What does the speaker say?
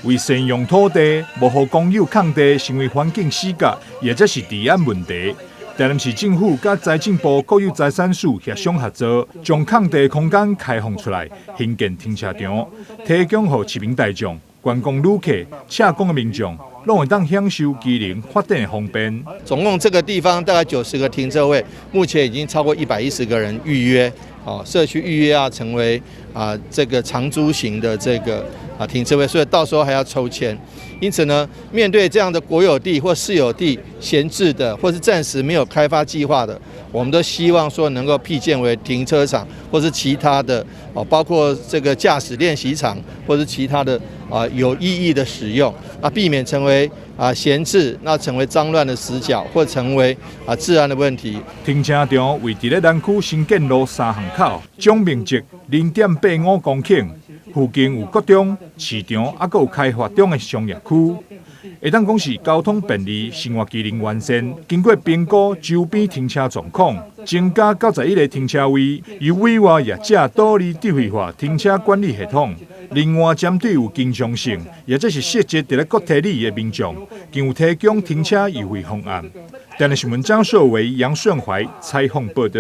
为善用土地，无互公有空地成为环境死角，也则是治安问题。台南市政府甲财政部国有财产署协商合作，将空地空间开放出来，兴建停车场，提供予市民大众、观光旅客、洽公的民众，拢会当享受机能发展的方便。总共这个地方大概90个停车位，目前已经超过110个人预约。社区预约要成为这个长租型的这个停车位，所以到时候还要抽签。因此呢，面对这样的国有地或私有地闲置的，或是暂时没有开发计划的，我们都希望说能够辟建为停车场，或是其他的包括这个驾驶练习场，或是其他的有意义的使用，避免成为闲置，那成为脏乱的死角，或成为治安的问题。停车场位伫咧南区新建路3巷口，总面积0.85公顷，附近有国中、市场，还有开发中的商业区，会当讲是交通便利、生活机能完善。经过评估周边停车状况，增加91个停车位，由委外业者独立智慧化停车管理系统。另外，针对有经常性，也就是设置伫咧国体里的民众，更有提供停车优惠方案。台南新闻张硕维、杨顺怀采访报道。